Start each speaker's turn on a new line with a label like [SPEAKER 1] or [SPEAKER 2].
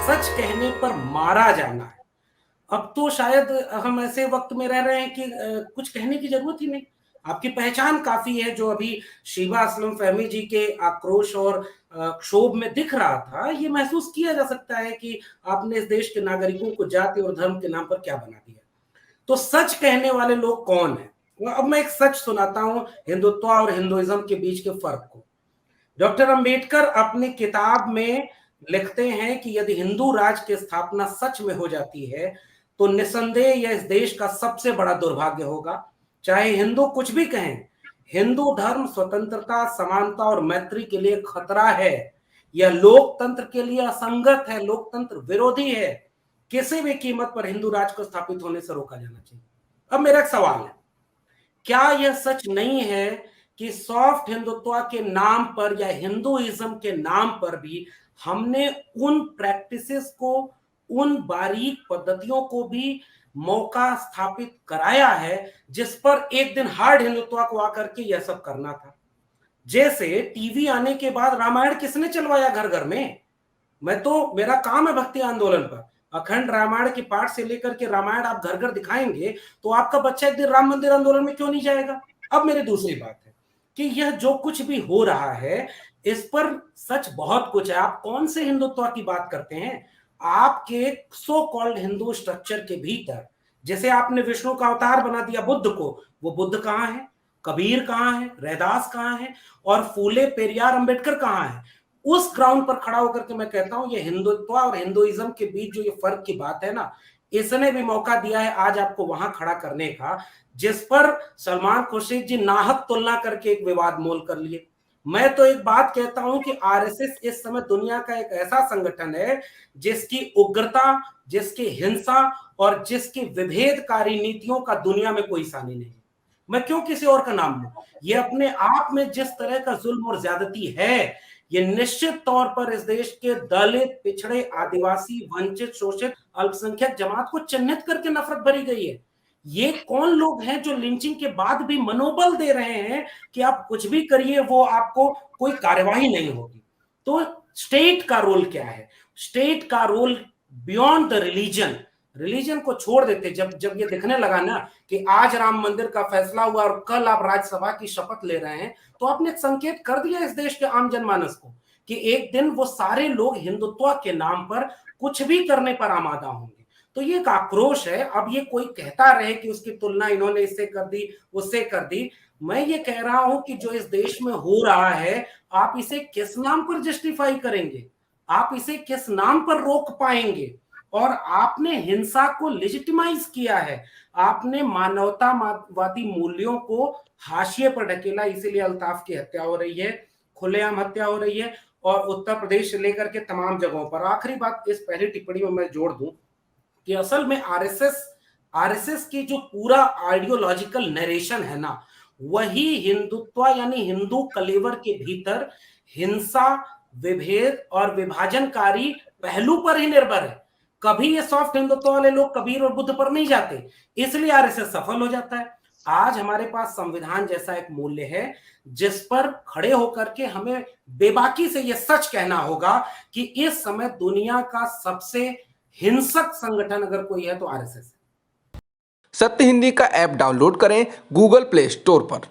[SPEAKER 1] सच कहने पर मारा जाना है। अब तो शायद हम ऐसे वक्त में रह रहे हैं कि कुछ कहने की जरूरत ही नहीं। आपकी पहचान काफी है। जो अभी शीबा असलम फहमी जी के आक्रोश और क्षोभ में दिख रहा था, ये महसूस किया जा सकता है कि आपने इस देश के नागरिकों को जाति और धर्म के नाम पर क्या बना दिया। तो सच कहने वाले लोग कौन है? अब मैं एक सच सुनाता हूं हिंदुत्व और हिंदुइज्म के बीच के फर्क को। डॉक्टर अंबेडकर अपनी किताब में लिखते हैं कि यदि हिंदू राज की स्थापना सच में हो जाती है तो निसंदेह यह इस देश का सबसे बड़ा दुर्भाग्य होगा। चाहे हिंदू कुछ भी कहें, हिंदू धर्म स्वतंत्रता, समानता और मैत्री के लिए खतरा है। यह लोकतंत्र के लिए असंगत है, लोकतंत्र विरोधी है। किसी भी कीमत पर हिंदू राज को स्थापित होने से रोका जाना चाहिए। अब मेरा एक सवाल है, क्या यह सच नहीं है कि सॉफ्ट हिंदुत्व के नाम पर या हिंदुइज्म के नाम पर भी हमने उन प्रैक्टिसेस को, उन बारीक पद्धतियों को भी मौका स्थापित कराया है जिस पर एक दिन हार्ड हिंदुत्व को आकर के यह सब करना था। जैसे टीवी आने के बाद रामायण किसने चलवाया घर घर में? मेरा काम है भक्ति आंदोलन पर, अखंड रामायण के पाठ से लेकर के रामायण आप घर घर दिखाएंगे तो आपका बच्चा एक दिन राम मंदिर आंदोलन में क्यों नहीं जाएगा? अब मेरी दूसरी बात है कि यह जो कुछ भी हो रहा है इस पर सच बहुत कुछ है। आप कौन से हिंदुत्व की बात करते हैं? आपके सो कॉल्ड हिंदू स्ट्रक्चर के भीतर जैसे आपने विष्णु का अवतार बना दिया बुद्ध को, वो बुद्ध कहां है? कबीर कहां है? रैदास कहां है? और फूले पेरियार अंबेडकर कहां है? उस ग्राउंड पर खड़ा होकर के मैं कहता हूं ये हिंदुत्व और हिंदुइज्म के बीच जो ये फर्क की बात है ना, इसने भी मौका दिया है आज आपको वहां खड़ा करने का जिस पर सलमान खुर्शीद जी नाहक तुलना करके एक विवाद मोल कर लिए। मैं तो एक बात कहता हूं कि आरएसएस इस समय दुनिया का एक ऐसा संगठन है जिसकी उग्रता, जिसकी हिंसा और जिसकी विभेदकारी नीतियों का दुनिया में कोई सानी नहीं। मैं क्यों किसी और का नाम लूं? ये अपने आप में जिस तरह का जुल्म और ज्यादती है, ये निश्चित तौर पर इस देश के दलित, पिछड़े, आदिवासी, वंचित, शोषित, अल्पसंख्यक जमात को चिन्हित करके नफरत भरी गई है। ये कौन लोग हैं जो लिंचिंग के बाद भी मनोबल दे रहे हैं कि आप कुछ भी करिए, वो आपको कोई कार्यवाही नहीं होगी? तो स्टेट का रोल क्या है? स्टेट का role beyond the religion, religion को छोड़ देते। जब जब ये दिखने लगा ना कि आज राम मंदिर का फैसला हुआ और कल आप राज्यसभा की शपथ ले रहे हैं, तो आपने एक संकेत कर दिया इस देश के आम जनमानस को कि एक दिन वो सारे लोग हिंदुत्व के नाम पर कुछ भी करने पर आमादा होंगे। तो ये एक आक्रोश है। अब ये कोई कहता रहे कि उसकी तुलना इन्होंने इससे कर दी, उससे कर दी, मैं ये कह रहा हूं कि जो इस देश में हो रहा है आप इसे किस नाम पर जस्टिफाई करेंगे? आप इसे किस नाम पर रोक पाएंगे? और आपने हिंसा को लेजिटिमाइज किया है, आपने मानवतावादी मूल्यों को हाशिए पर ढकेला, इसीलिए अल्ताफ की हत्या हो रही है, खुलेआम हत्या हो रही है और उत्तर प्रदेश से लेकर के तमाम जगहों पर। आखिरी बात इस पहली टिप्पणी में मैं जोड़ दूं कि असल में आरएसएस की जो पूरा आइडियोलॉजिकल नरेशन है ना, वही हिंदुत्व यानी हिंदू कलेवर के भीतर हिंसा, विभेद और विभाजनकारी पहलू पर ही निर्भर है। कभी ये सॉफ्ट हिंदुत्व वाले लोग कबीर और बुद्ध पर नहीं जाते, इसलिए आरएसएस सफल हो जाता है। आज हमारे पास संविधान जैसा एक मूल्य है जिस पर खड़े होकर के हमें बेबाकी से यह सच कहना होगा कि इस समय दुनिया का सबसे हिंसक संगठन अगर कोई है तो आरएसएस है।
[SPEAKER 2] सत्य हिंदी का ऐप डाउनलोड करें गूगल प्ले स्टोर पर।